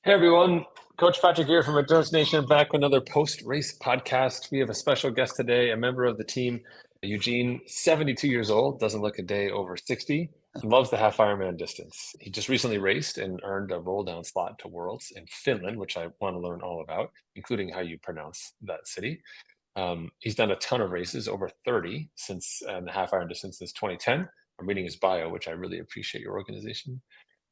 Hey everyone, Coach Patrick here from Endurance Nation, back with another post-race podcast. We have a special guest today, a member of the team, Eugene, 72 years old, doesn't look a day over 60, loves the half-Ironman distance. He just recently raced and earned a roll-down slot to Worlds in Finland, which I want to learn all about, including how you pronounce that city. He's done a ton of races, over 30 since the half-Iron distance since 2010. I'm reading his bio, which I really appreciate your organization.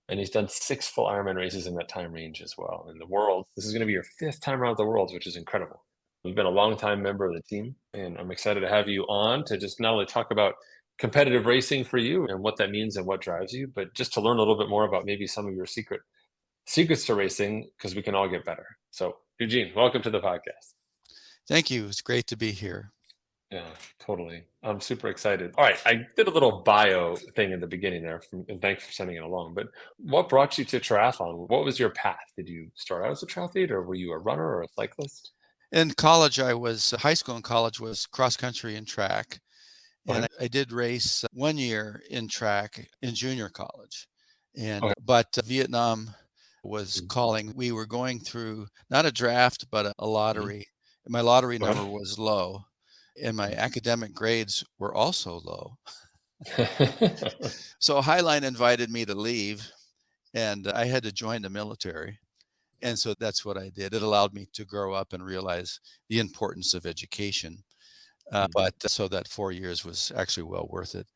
And he's done 6 full Ironman races in that time range as well. In the Worlds, this is going to be your 5th time around the Worlds, which is incredible. You've been a long-time member of the team, and I'm excited to have you on to just not only talk about competitive racing for you and what that means and what drives you, but just to learn a little bit more about maybe some of your secrets to racing, because we can all get better. So, Eugene, welcome to the podcast. Thank you. It's great to be here. Yeah, totally. I'm super excited. All right, I did a little bio thing in the beginning there, and thanks for sending it along. But what brought you to triathlon? What was your path? Did you start out as a triathlete, or were you a runner or a cyclist? In college, high school and college was cross country and track. And Okay. I did race 1 year in track in junior college. Okay. But Vietnam was calling. We were going through not a draft, but a Mhm. lottery. My lottery number Okay. was low, and my academic grades were also low. So Highline invited me to leave, and I had to join the military. And so that's what I did. It allowed me to grow up and realize the importance of education. But so that 4 years was actually well worth it.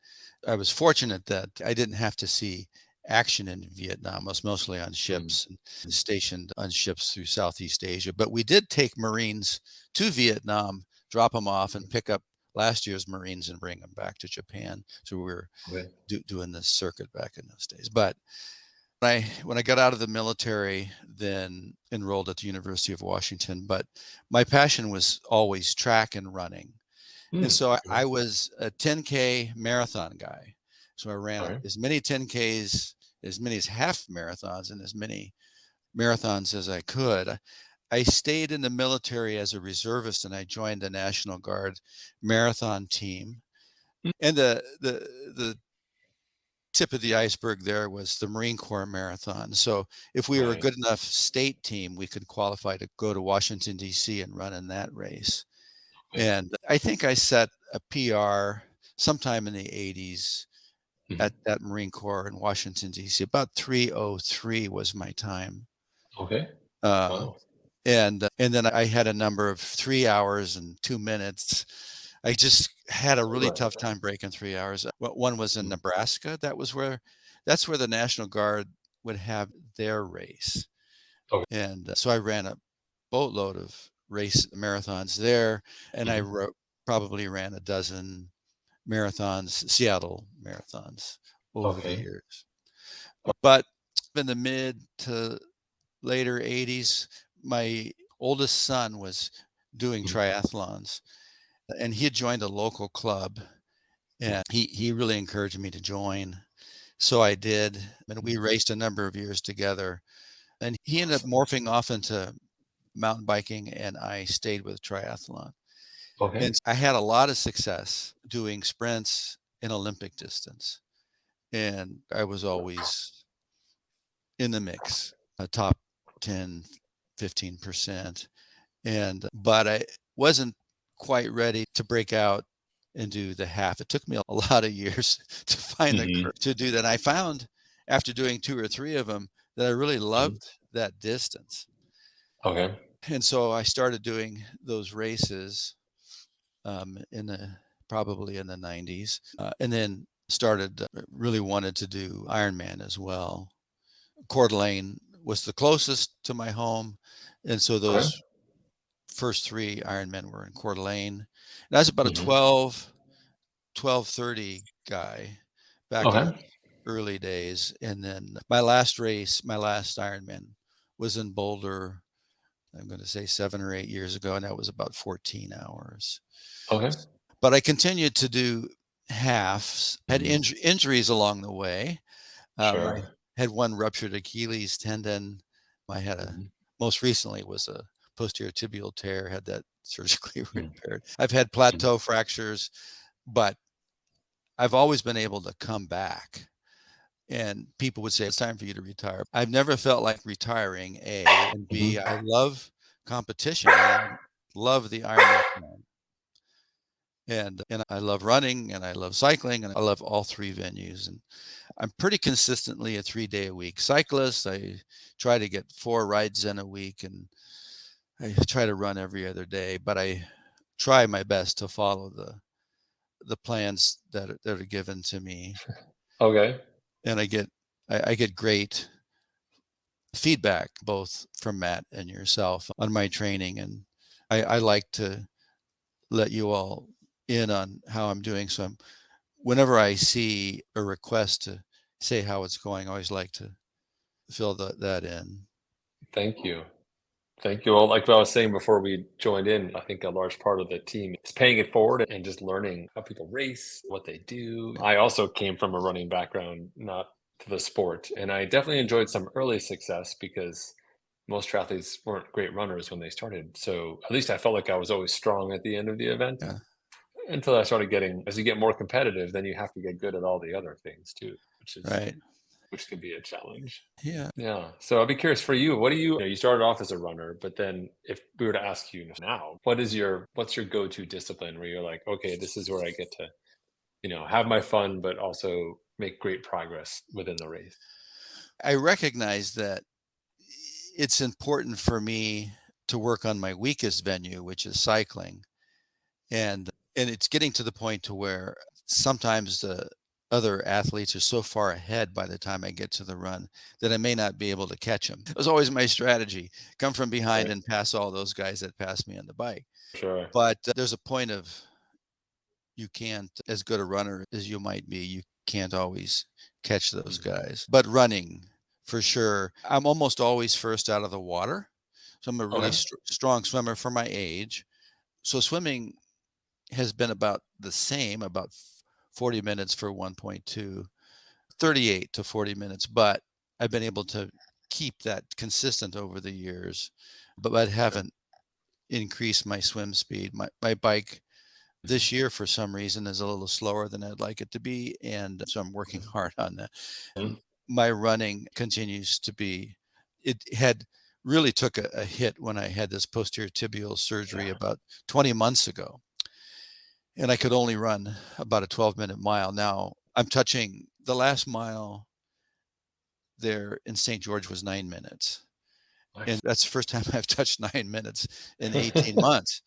I was fortunate that I didn't have to see action in Vietnam. I was mostly on ships and stationed on ships through Southeast Asia. But we did take Marines to Vietnam, drop them off, and pick up last year's Marines and bring them back to Japan. So we were Okay. doing this circuit back in those days. But when I got out of the military, then enrolled at the University of Washington. But my passion was always track and running. And so I Okay. was a 10K marathon guy. So I All ran right. as many 10Ks, as many as half marathons, and as many marathons as I could. I stayed in the military as a reservist, and I joined the National Guard marathon team. And the tip of the iceberg there was the Marine Corps marathon. So if we were a Right. good enough state team, we could qualify to go to Washington, D.C. and run in that race. Okay. And I think I set a PR sometime in the 80s Mhm. at that Marine Corps in Washington, D.C. About 3:03 was my time. Okay. Um, Wow. and then I had a number of 3 hours and 2 minutes. I just had a really Right. tough time breaking 3 hours. One was in Mhm. Nebraska. That's where the National Guard would have their race. Okay. And so I ran a boatload of race marathons there, and Mhm. probably ran a dozen marathons, Seattle marathons over the Okay. years. But in the mid to later 80s, my oldest son was doing Mhm. triathlons, and he had joined a local club, Mhm. and he really encouraged me to join. So I did, and we raced a number of years together. And he ended up Awesome. morphing off into mountain biking, and I stayed with triathlon. Okay. And I had a lot of success doing sprints in Olympic distance. And I was always in the mix, a top 10, 15%. But I wasn't quite ready to break out and do the half. It took me a lot of years to find the Mhm. courage to do that. I found after doing 2 or 3 of them that I really Mhm. loved that distance. Okay. And so I started doing those races in the probably in the 90s, and then started really wanted to do Ironman as well. Coeur d'Alene was the closest to my home, and so Okay. those first 3 Ironmen were in Coeur d'Alene. And I was about a Mhm. 12:30 guy back in the Okay. early days, and then my last Ironman was in Boulder. I'm going to say 7 or 8 years ago, and that was about 14 hours. Okay. But I continued to do halves, had Mhm. injuries along the way. I Sure. had one ruptured Achilles tendon. I had Mhm. most recently was a posterior tibial tear, had that surgically Mhm. repaired. I've had Mhm. plateau fractures, but I've always been able to come back. and people would say, "It's time for you to retire." I've never felt like retiring, A, and B, Mhm. I love competition. I love the Ironman, and I love running, and I love cycling, and I love all 3 venues, and I'm pretty consistently a 3-day-a-week cyclist. I try to get 4 rides in a week, and I try to run every other day, but I try my best to follow the plans that are given to me, Okay. and I get great feedback both from Matt and yourself on my training, and I like to let you all in on how I'm doing. So whenever I see a request to say how it's going, I always like to fill that in. Thank you. Thank you. Well, like what I was saying before we joined in, I think a large part of the team is paying it forward and just learning how people race, what they do. I also came from a running background, not to the sport, and I definitely enjoyed some early success because most triathletes weren't great runners when they started. So at least I felt like I was always strong at the end of the event Yeah, until I started getting, as you get more competitive, then you have to get good at all the other things too, right. which can be a challenge. Yeah. Yeah. So I'd be curious for you, what do you, you started off as a runner, but then if we were to ask you now, what's your go-to discipline where you're like, okay, this is where I get to, have my fun, but also make great progress within the race. I recognize that it's important for me to work on my weakest venue, which is cycling. And it's getting to the point to where sometimes the other athletes are so far ahead by the time I get to the run that I may not be able to catch them. It was always my strategy, come from behind Right. and pass all those guys that passed me on the bike. Sure. But there's a point of you can't, as good a runner as you might be, you can't always catch those Mhm. guys. But running, for sure, I'm almost always first out of the water. So I'm a really Okay. strong swimmer for my age. So swimming has been about the same, about 40 minutes for 1.2, 38 to 40 minutes, but I've been able to keep that consistent over the years, but I Okay. haven't increased my swim speed. My bike this year, for some reason, is a little slower than I'd like it to be, and so I'm working hard on that. Mhm. My running continues to be, it had really took a hit when I had this posterior tibial surgery Yeah. about 20 months ago, and I could only run about a 12-minute mile. Now I'm touching the last mile there in St. George was 9 minutes. And Nice. that's the first time I've touched 9 minutes in 18 months.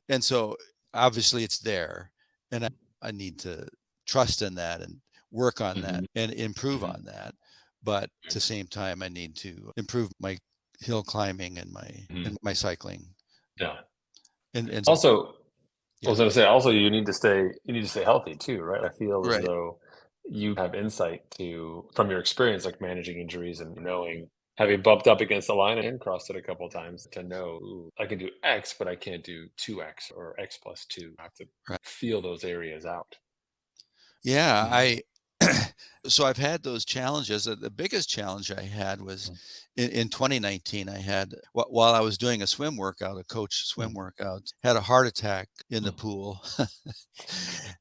And so obviously it's there. And I need to trust in that and work on that Mhm. and improve Mhm. on that. But at the same time, I need to improve my hill climbing and Mhm. my cycling. Yeah. And so, Also, I yeah, was going to say, also you need to stay healthy too, right? I feel as right. though you have insight to from your experience, like managing injuries and knowing, having bumped up against the line and crossed it a couple of times to know, ooh, I can do X, but I can't do 2X or X plus two. I have to Right. feel those areas out. Yeah, Mhm. so I've had those challenges. The biggest challenge I had was in 2019. I had while I was doing a swim workout, a coach swim Mhm. workout, had a heart attack in the Mhm. pool,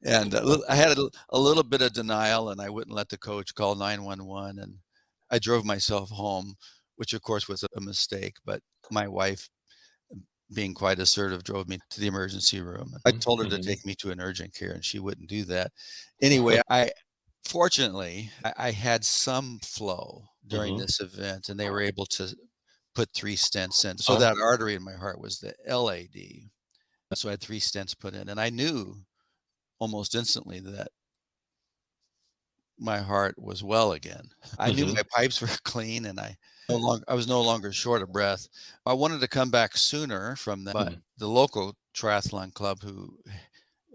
and I had a little bit of denial, and I wouldn't let the coach call 911, and I drove myself home, which of course was a mistake. But my wife, being quite assertive, drove me to the emergency room. I told her to Mhm. take me to an urgent care, and she wouldn't do that. Anyway, I fortunately, I had some flow during Mhm. this event, and they were able to put 3 stents in. So Uh, that artery in my heart was the LAD. So I had 3 stents put in, and I knew almost instantly that my heart was well again. I knew mhm. my pipes were clean, and I was no longer short of breath. I wanted to come back sooner from that, but Mhm. the local triathlon club who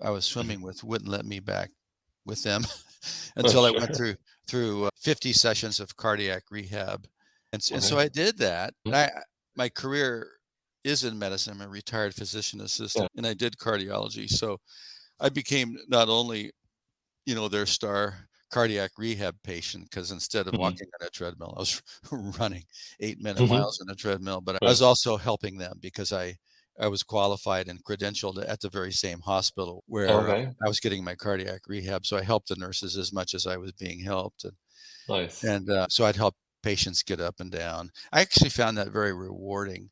I was Mhm. swimming with wouldn't let me back with them Oh, until I went sure. through 50 sessions of cardiac rehab, and so Okay. I did that. And Mhm. my career is in medicine. I'm a retired physician Yeah. assistant, and I did cardiology. So I became not only their star cardiac rehab patient because instead of Mhm. walking on a treadmill, I was running 8-minute Mhm. miles on a treadmill. But I Right. was also helping them because I was qualified and credentialed at the very same hospital where Okay. I was getting my cardiac rehab. So I helped the nurses as much as I was being helped. Nice. And so I'd help patients get up and down. I actually found that very rewarding,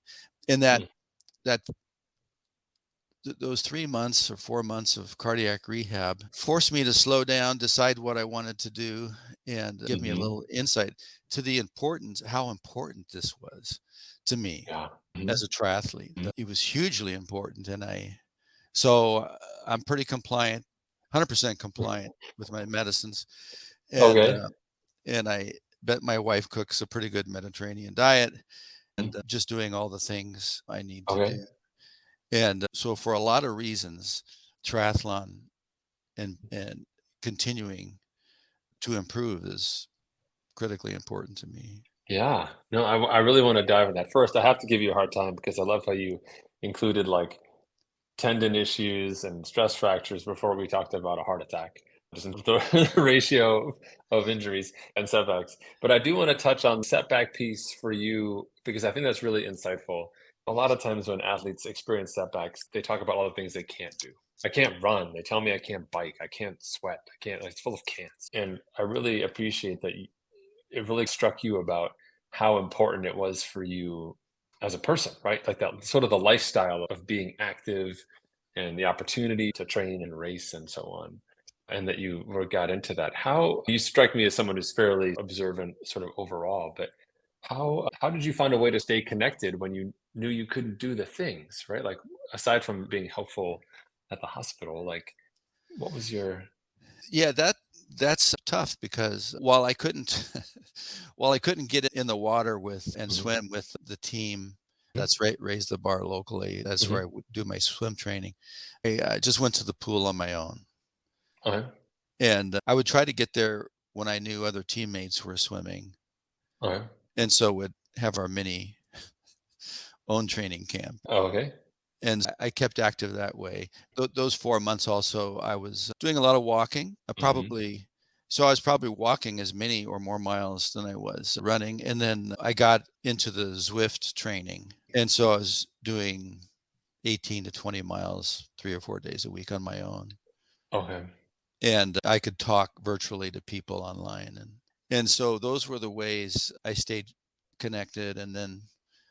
in that Mm, that those 3 months or 4 months of cardiac rehab forced me to slow down, decide what I wanted to do, and give me a mhm. little insight to the importance, how important this was to me Yeah. as Mhm, a triathlete. mhm. It was hugely important, so I'm pretty compliant, 100% compliant with my medicines, and Okay. uh, and I bet my wife cooks a pretty good Mediterranean diet, Mm, and just doing all the things I need to do. okay. And so for a lot of reasons, triathlon and continuing to improve is critically important to me. Yeah. No, I really want to dive in that. First, I have to give you a hard time because I love how you included like tendon issues and stress fractures before we talked about a heart attack, just in the ratio of injuries and setbacks. But I do want to touch on the setback piece for you because I think that's really insightful. A lot of times when athletes experience setbacks, they talk about all the things they can't do. I can't run. They tell me I can't bike. I can't sweat. I can't, like, it's full of can'ts. And I really appreciate that it really struck you about how important it was for you as a person, right? Like that sort of the lifestyle of being active and the opportunity to train and race and so on. And that you got into that. How you strike me as someone who's fairly observant, sort of overall, but how did you find a way to stay connected when you knew you couldn't do the things, right? Like aside from being helpful at the hospital, like what was your Yeah, that's tough, because while I couldn't while I couldn't get in the water with and Mhm, swim with the team mhm, that's raised the bar locally, that's where I mhm. would do my swim training. I just went to the pool on my own, Okay. and I would try to get there when I knew other teammates were swimming, Okay. and so would have our mini own training camp. Oh, okay. And I kept active that way. Those 4 months also, I was doing a lot of walking. Mhm. I was probably walking as many or more miles than I was running, and then I got into the Zwift training, and so I was doing 18 to 20 miles 3 or 4 days a week on my own, Okay. and I could talk virtually to people online, and so those were the ways I stayed connected, and then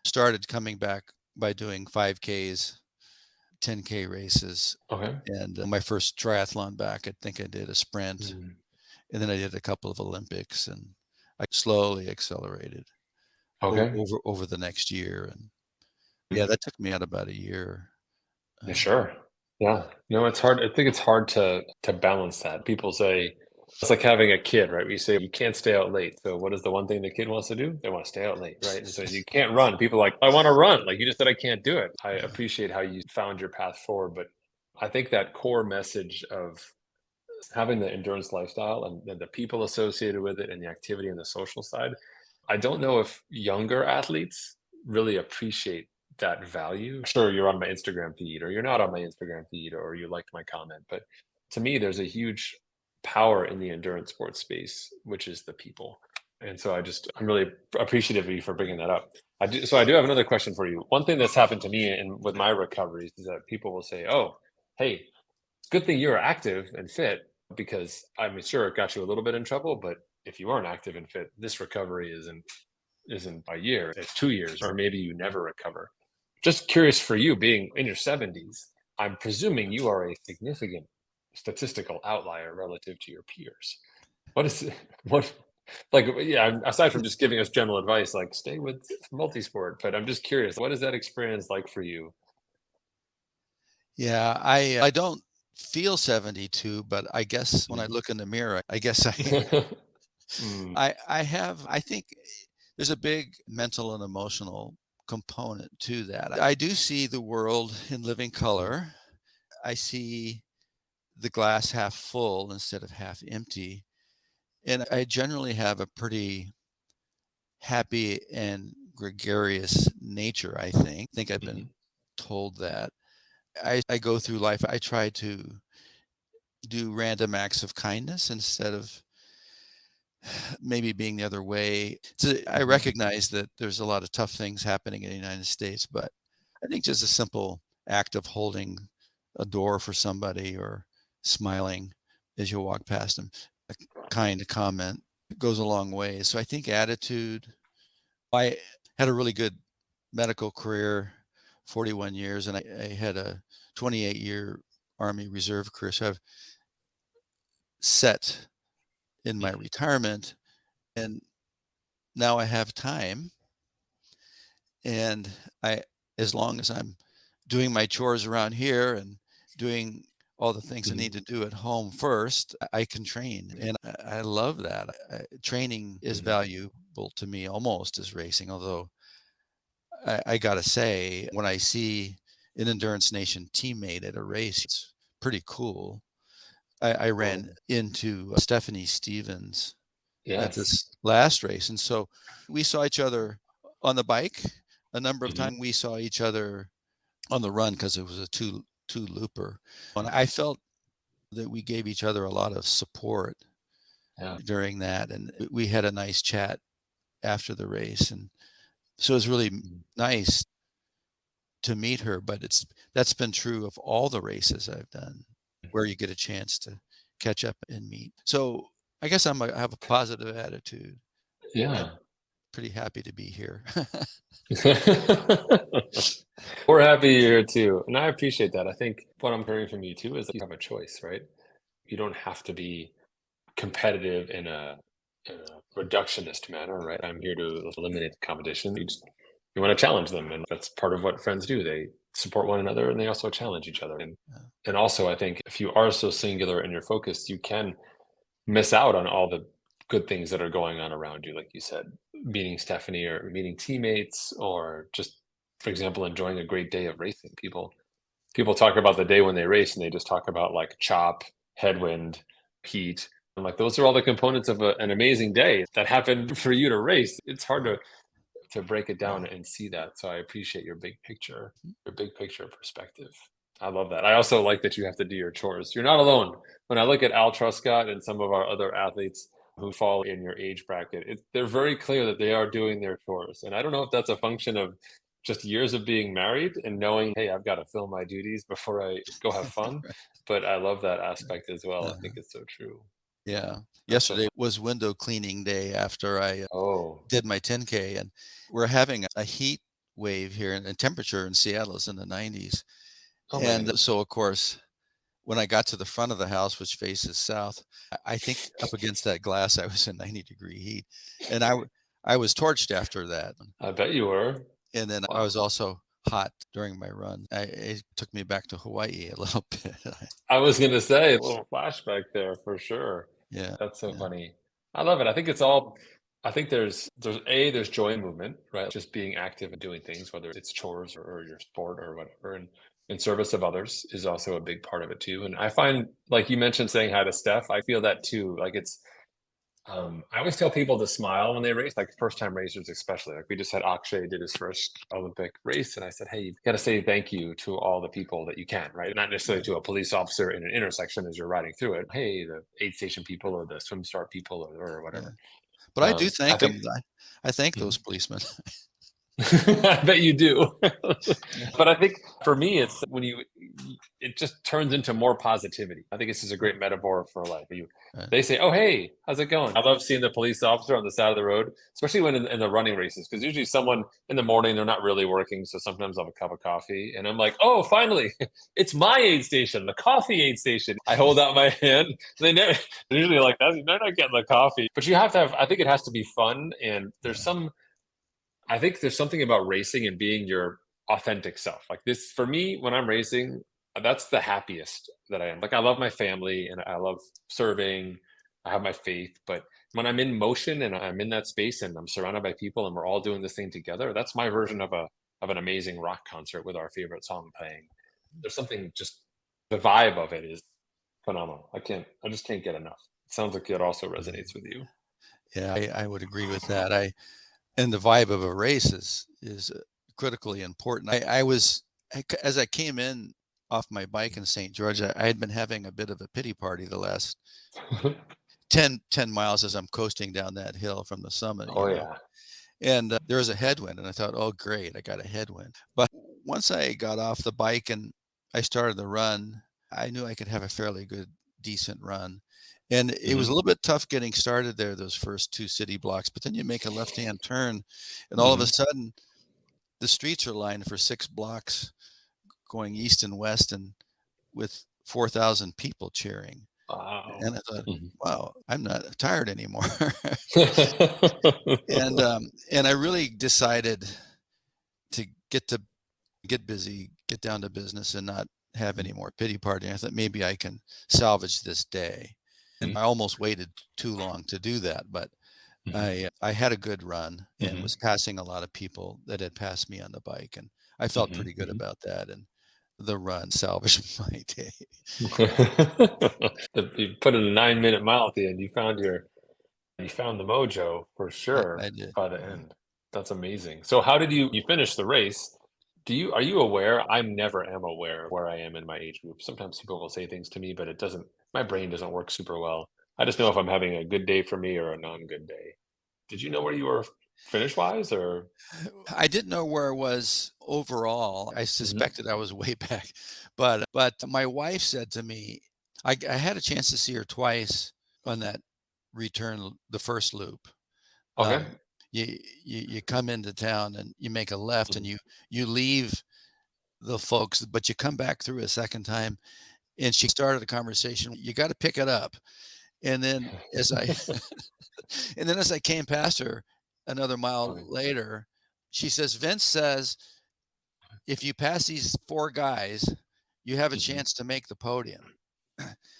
started coming back by doing 5Ks, 10K races, Okay. and my first triathlon back, I think I did a sprint, Mhm. and then I did a couple of Olympics, and I slowly accelerated Okay. over the next year, and yeah, Mhm. that took me out about a year. Yeah, Uh, sure. Yeah. It's hard. I think it's hard to balance that. People say it's like having a kid, right? We say you can't stay out late. So what is the one thing the kid wants to do? They want to stay out late, right? And so you can't run. People are like, I want to run. Like you just said, I can't do it. I appreciate how you found your path forward, but I think that core message of having the endurance lifestyle and the people associated with it and the activity and the social side, I don't know if younger athletes really appreciate that value. Sure, you're on my Instagram feed, or you're not on my Instagram feed, or you liked my comment. But to me, there's a huge power in the endurance sports space, which is the people. And so I'm really appreciative of you for bringing that up. So I do have another question for you. One thing that's happened to me and with my recoveries is that people will say, "Oh, hey, it's a good thing you're active and fit because I mean, sure, it got you a little bit in trouble, but if you aren't active and fit, this recovery isn't a year, it's 2 years, or maybe you never recover." Just curious for you, being in your 70s, I'm presuming you are a significant statistical outlier relative to your peers. What is what like yeah, aside from just giving us general advice, like stay with multisport, but I'm just curious, what is that experience like for you? yeah, I don't feel 72, but I guess when I Mhm. look in the mirror, I guess I Mm, I think there's a big mental and emotional component to that. I do see the world in living mm, color. I see the glass half full instead of half empty. And I generally have a pretty happy and gregarious nature, I think. I think I've mhm, been told that. I go through life, I try to do random acts of kindness instead of maybe being the other way. So I mhm. recognize that there's a lot of tough things happening in the United States, but I think just a simple act of holding a door for somebody or smiling as you walk past them, a kind comment. goes a long way. So I think attitude. I had a really good medical career, 41 years, and I had a 28-year Army Reserve career. So I've set in my retirement, and now I have time. And I, as long as I'm doing my chores around here and doing all the things I need to do at home first, I can train. And I love that. Training is valuable to me almost as racing, although I got to say, when I see an Endurance Nation teammate at a race, it's pretty cool. I ran into Stephanie Stevens at Yes. this last race. And so we saw each other on the bike a number of times. We saw each other on the run because it was a two looper. And I felt that we gave each other a lot of support Yeah. during that. And we had a nice chat after the race. And so it was really nice to meet her, but that's been true of all the races I've done where you get a chance to catch up and meet. So I guess I have a positive attitude. I'm Yeah. pretty happy to be here. We're happy you're here too. And I appreciate that. I think what I'm hearing from you too is that you have a choice, right? You don't have to be competitive in a reductionist manner, right? I'm here to eliminate the competition. You want to challenge them. And that's part of what friends do. They support one another and they also challenge each other. And also I think if you are so singular in your focus, you can miss out on all the good things that are going on around you, like you said, meeting Stephanie or meeting teammates, or just, for example, enjoying a great day of racing. People talk about the day when they race, and they just talk about like chop, headwind, heat. And like those are all the components of an amazing day that happened for you to race. It's hard to break it down Right. and see that. So I appreciate your big picture perspective. I love that. I also like that you have to do your chores. You're not alone. When I look at Al Truscott and some of our other athletes who fall in your age bracket, they're very clear that they are doing their chores. And I don't know if that's a function of just years of being married and knowing, hey, I've got to fill my duties before I go have fun. But I love that aspect as well. I think Uh, it's so true. yeah. That's so Yesterday fun. was window cleaning day after I Oh, did my 10K, and we're having a heat wave here, and the temperature in Seattle is in the 90s. oh my And goodness. so, of course, when I got to the front of the house, which faces south, I think up against that glass, I was in 90-degree heat, and I was torched after that. I bet you were. And then I Wow. was also hot during my run. It took me back to Hawaii a little bit. I was gonna say a little flashback there for sure. Yeah, That's so yeah, funny. I love it. I think it's all I think there's joy in movement, right? Just being active and doing things, whether it's chores or your sport or whatever, and in service of others is also a big part of it too. And I find, like you mentioned, saying hi to Steph, I feel that too. Like it's I always tell people to smile when they race, like first time racers, especially. Like we just had Akshay did his first Olympic race, and I said, hey, you've got to say thank you to all the people that you can, right? Not necessarily yeah, to a police officer in an intersection as you're riding through it. Hey, the aid station people or the swim start people or yeah. whatever. But I do I thank think them. I thank Mhm. those policemen. I bet you do. Yeah, But I think for me, it's when it just turns into more positivity. I think this is a great metaphor for life. right, They say, "Oh, hey, how's it going?" I love seeing the police officer on the side of the road, especially when in the running races, because usually someone in the morning they're not really working, so sometimes I'll have a cup of coffee, and I'm like, "Oh, finally, it's my aid station, the coffee aid station." I hold out my hand. They never they're usually like, "They're not getting the coffee," but you have to have. I think it has to be fun, and there's yeah, some I think there's something about racing and being your authentic self. Like this, for me, when I'm racing, that's the happiest that I am. Like I love my family and I love serving. I have my faith, but when I'm in motion and I'm in that space and I'm surrounded by people and we're all doing this thing together, that's my version of an amazing rock concert with our favorite song playing. There's something just the vibe of it is phenomenal. I just can't get enough. It sounds like it also yeah. resonates with you. Yeah, I would agree with that. And the vibe of a race is critically important. As I came in off my bike in St. George, I had been having a bit of a pity party the last 10 miles as I'm coasting down that hill from the summit, Oh yeah. And there was a headwind, and I thought, oh, great, I got a headwind. But once I got off the bike and I started the run, I knew I could have a fairly good, decent run. And it was a Hmm. little bit tough getting started there, those first 2 city blocks, but then you make a left-hand turn, and all of a Hmm. sudden, the streets are lined for 6 blocks going east and west and with 4,000 people cheering. Wow. And I thought, Hmm. "Wow, I'm not tired anymore." And I really decided to get busy, get down to business, and not have any more pity party. I thought maybe I can salvage this day. And I almost waited too long to do that, but I had a good run and Hmm. was passing a lot of people that had passed me on the bike, and I felt Hmm. pretty good Hmm. about that, and the run salvaged my day. You put in a 9-minute mile at the end. You found the mojo for I sure did, by the yeah. end. That's amazing. So how did you finish the race? Are you aware? I never am aware of where I am in my age group. Sometimes people will say things to me, but my brain doesn't work super well. I just know if I'm having a good day for me or a non-good day. Did you know where you were finish wise or? I didn't know where I was overall. I Mhm. suspected I was way back, but my wife said to me, I had a chance to see her twice on that return, the first loop. Okay. Um, you come into town and you make a left and Mhm. you leave the folks, but you come back through a second time, and she started a conversation. You got to pick it up, and then as I and then as I came past her another mile Okay. later, she says, "Vince says if you pass these 4 guys, you have a Mhm. chance to make the podium."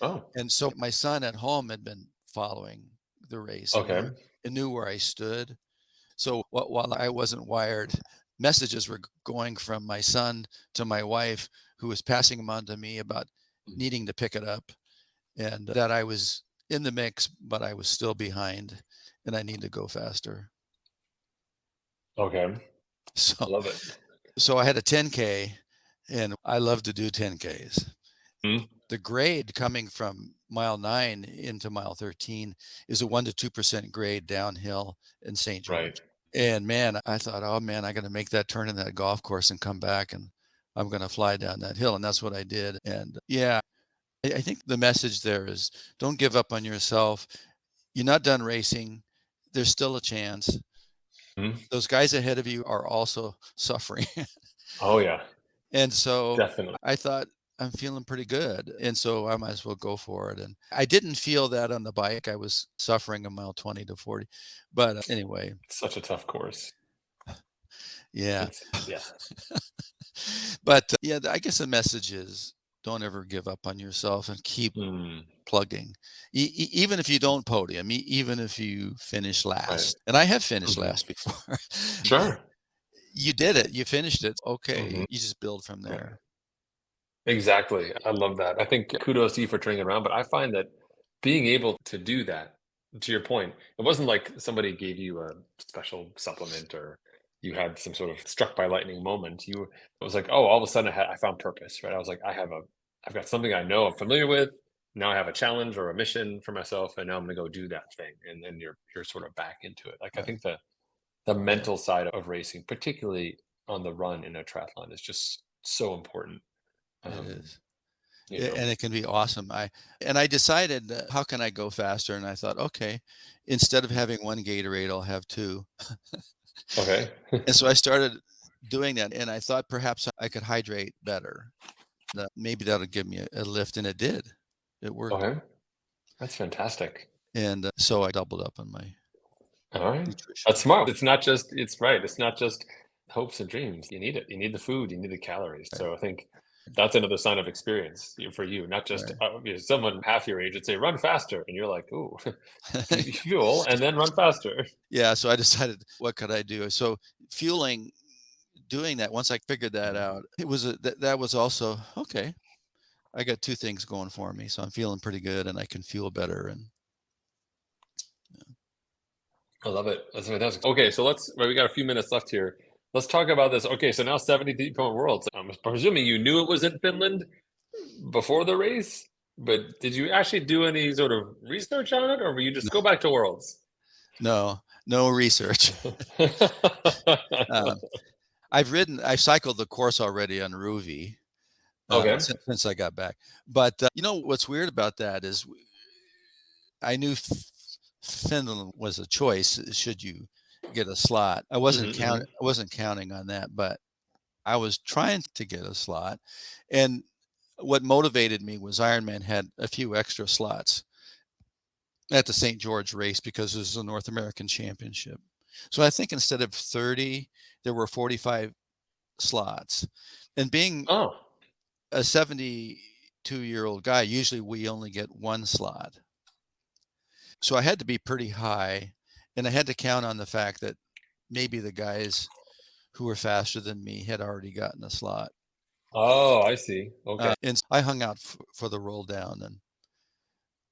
Oh, And so my son at home had been following the race okay. and knew where I stood. So while I wasn't wired, messages were going from my son to my wife, who was passing them on to me about Mhm. needing to pick it up and that I was in the mix, but I was still behind and I need to go faster. Okay. So Love it. so I had a 10K and I love to do 10Ks. Mhm. The grade coming from mile 9 into mile 13 is a 1 to 2% grade downhill in St. Right. George. And man, I thought, "Oh man, I gotta make that turn in that golf course and come back and I'm gonna fly down that hill." And that's what I did. And yeah, I think the message there is don't give up on yourself. You're not done racing. There's still a chance. Mhm. Those guys ahead of you are also suffering. Oh, yeah. And so Definitely. I thought, I'm feeling pretty good. And so I might as well go for it. And I didn't feel that on the bike. I was suffering a mile 20 to 40. But anyway, Such a tough course. yeah. Yeah. But yeah, I guess the message is don't ever give up on yourself and keep Mm, plugging. Even if you don't podium, even if you finish right. last. And I have finished Mhm. last before. Sure. You did it. You finished it. Mhm. Okay. You just build from Right. there. Exactly. I love that. I think kudos to you for turning it around, but I find that being able to do that, to your point, it wasn't like somebody gave you a special supplement or you had some sort of struck by lightning moment. It was like, oh, all of a sudden I found purpose, right? I was like, I've got something I know I'm familiar with. Now I have a challenge or a mission for myself, and now I'm going to go do that thing. And then you're sort of back into it. Like I Right. think the Yeah, mental side of racing, particularly on the run in a triathlon, is just so important. it Um, is. you know. And it can be awesome. I decided, how can I go faster? And I thought, okay, instead of having one Gatorade, I'll have two. Okay. And so I started doing that, and I thought perhaps I could hydrate better. Maybe that'll give me a lift, and it did. It worked. Okay. That's fantastic. And so I doubled up on my All right. That's nutrition. smart. It's right. It's not just hopes and dreams. You need it. You need the food. You need the calories. Right, So I think that's another sign of experience for you, not just right. someone half your age would say, run faster. And you're like, ooh, fuel and then run faster. Yeah, so I decided, what could I do? So fueling, doing that, once I figured that Mhm. out, it was that was also okay. I got two things going for me, so I'm feeling pretty good, and I can fuel better. And I love it. That's fantastic. Okay. So well, we got a few minutes left here. Let's talk about this. Okay. So now 70-point worlds. I'm presuming you knew it was in Finland before the race, but did you actually do any sort of research on it, or were you just go back to Worlds? no, no research. Um, I've cycled the course already on Ruvi Okay. since I got back. But you know what's weird about that is I knew Finland was a choice should you get a slot. I wasn't counting on that, but I was trying to get a slot. And what motivated me was Ironman had a few extra slots at the St. George race because this is a North American championship. So I think instead of 30, there were 45 slots. And being Oh, a 72-year-old guy, usually we only get one slot. So I had to be pretty high, and I had to count on the fact that maybe the guys who were faster than me had already gotten a slot. oh, I see. Okay. And I hung out for the roll down, and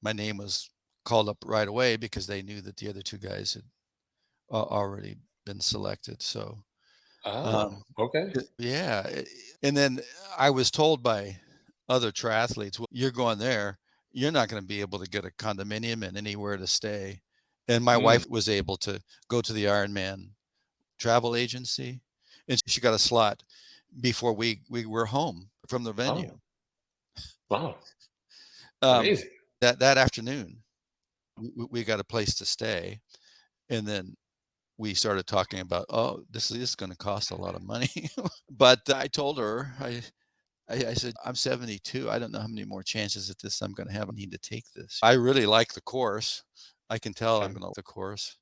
my name was called up right away because they knew that the other two guys had already been selected. So, Oh, okay. yeah. And then I was told by other triathletes, well, you're going there, you're not going to be able to get a condominium and anywhere to stay. And my Mm. wife was able to go to the Ironman travel agency, and she got a slot before we were home from the venue. Oh, wow. Um, Amazing. that afternoon, we got a place to stay, and then we started talking about, oh, this is going to cost a lot of money. But I told her, I said, I'm 72. I don't know how many more chances at this I'm going to have. I need to take this. I really like the course. I can tell I'm Okay. going to like the course.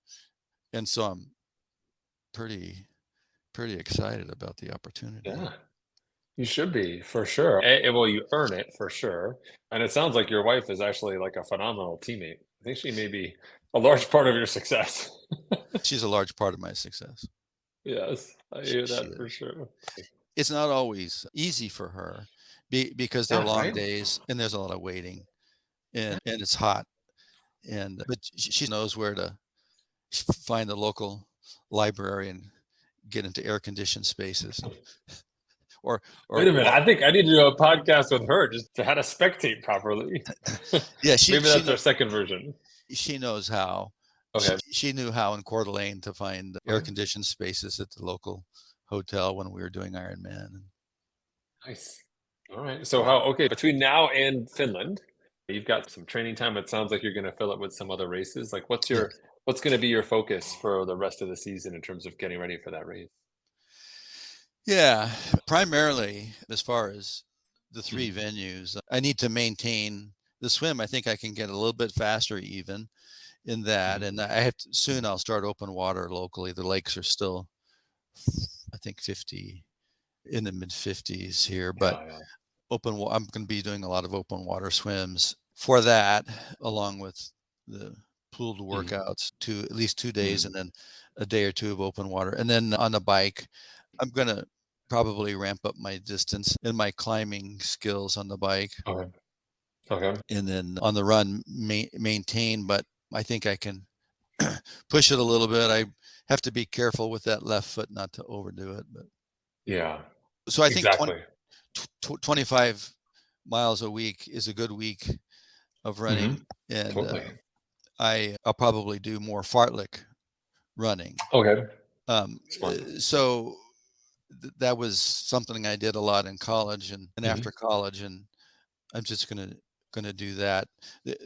And so I'm pretty, pretty excited about the opportunity. Yeah, you should be for sure. Well, you earn it for sure. And it sounds like your wife is actually like a phenomenal teammate. I think she may be a large part of your success. She's a large part of my success. Yes, I hear She that for is. sure. It's not always easy for her because they're Yeah, long right? days and there's a lot of waiting and it's hot. And but she knows where to find the local library and get into air conditioned spaces or Wait a minute. walk. I think I need to do a podcast with her just to how to spectate properly. Yeah, Maybe that's our second version. she knows how. Okay. She knew how in Coeur d'Alene to find air Okay. conditioned spaces at the local hotel when we were doing Ironman. Nice. All right. So how, okay, between now and Finland, you've got some training time. It sounds like you're going to fill it with some other races. Like Yeah. what's going to be your focus for the rest of the season in terms of getting ready for that race? Yeah, primarily as far as the three Mhm. venues, I need to maintain the swim. I think I can get a little bit faster even in that, Mhm. and I have to, soon I'll start open water locally. The lakes are still, I think, 50 in the mid 50s here, but Yeah, yeah. I'm going to be doing a lot of open water swims for that, along with the pooled Mhm. workouts, at least 2 days, Mhm. and then a day or two of open water, and then on the bike I'm gonna probably ramp up my distance and my climbing skills on the bike, Okay. Okay. and then on the run maintain. But I think I can push it a little bit. I have to be careful with that left foot not to overdo it. But Yeah, so I think exactly. 25 miles a week is a good week of Hmm. running, and Totally. I'll probably do more fartlek running. Okay. Um, Smart. so that was something I did a lot in college and Hmm. after college, and I'm just gonna do that.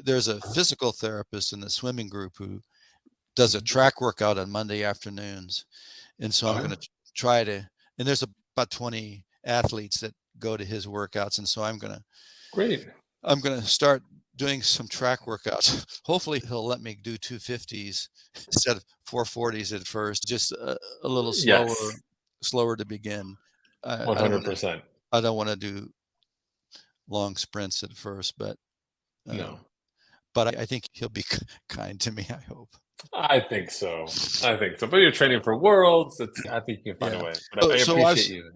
There's a physical therapist in the swimming group who does a Hmm. track workout on Monday afternoons, and so I'm Okay. gonna try to. And there's about 20 athletes that go to his workouts, and so Great. I'm gonna start doing some track workouts. Hopefully, he'll let me do 250s instead of 440s at first, just a little Yes. slower to begin. I don't want to. 100%. I don't want to do long sprints at first, No. um, but I think he'll be kind to me. I hope. I think so. I think so. But you're training for worlds. I think you can find a Yeah. way. But So, I so I appreciate was you.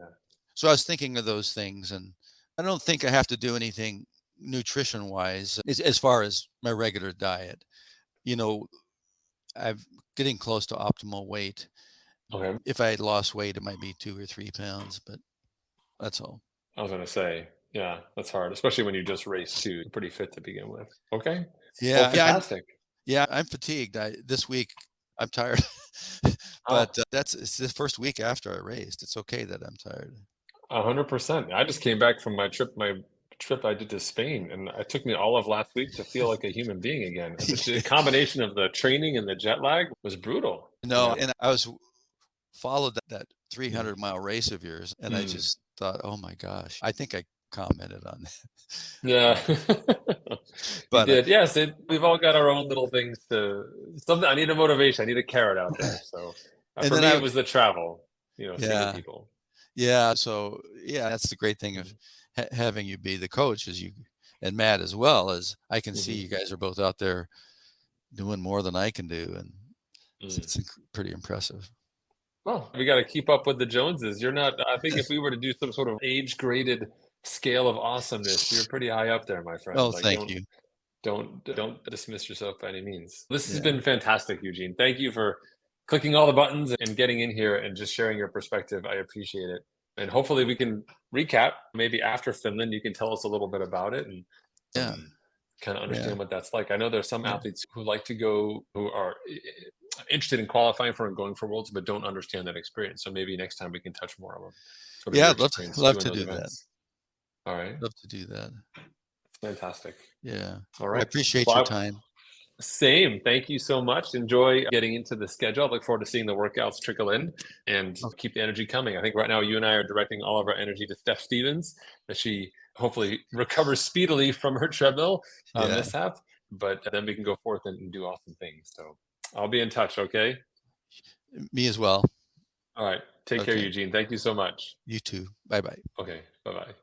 so I was thinking of those things, and I don't think I have to do anything nutrition wise as far as my regular diet. You know, I'm getting close to optimal weight. Okay. If I had lost weight, it might be 2 or 3 pounds, but that's all. I was gonna say, yeah, that's hard, especially when you just raced too. You're pretty fit to begin with. Okay. Well, Yeah, fantastic. I'm fatigued. This week I'm tired, but Ah, it's the first week after I raced. It's okay that I'm tired. 100%. I just came back from my trip, my trip I did to Spain, and it took me all of last week to feel like a human being again. And the combination of the training and the jet lag was brutal. No, and I was followed that Mm. 300-mile race of yours, and I Mm. just thought, "Oh my gosh." I think I commented on that. Yeah, you But, did. Yes, we've all got our own little things to something. I need a motivation. I need a carrot out there. So and for then me, it was the travel. Seeing the yeah. people. Yeah, so, yeah, that's the great thing of Mm. having you be the coach is and Matt as well, is I can see Mhm. you guys are both out there doing more than I can do, and Mm. it's pretty impressive. Well, we got to keep up with the Joneses. You're not. I think if we were to do some sort of age-graded scale of awesomeness, you're pretty high up there, my friend. Oh, Like, thank you. don't dismiss yourself by any means. This has Yeah. been fantastic, Eugene. Thank you for clicking all the buttons and getting in here and just sharing your perspective. I appreciate it. And hopefully we can recap maybe after Finland. You can tell us a little bit about it and Yeah. kind of Yeah. understand what that's like. I know there's some Yeah. athletes who like to go, who are interested in qualifying for and going for worlds, but don't understand that experience. So maybe next time we can touch more on sort of Yeah, your I'd experience love doing to those do that. events. All right. Love to do that. Fantastic. Yeah. All Well, I right. appreciate your Well, time. same. Thank you so much. Enjoy getting into the schedule. I look forward to seeing the workouts trickle in and Okay. keep the energy coming. I think right now you and I are directing all of our energy to Steph Stevens as she hopefully recovers speedily from her treadmill Yeah. mishap. But then we can go forth and do awesome things. So I'll be in touch. Okay. Me as well. All right. Take care, Okay. Eugene. Thank you so much. You too. Bye-bye. Okay. Bye bye.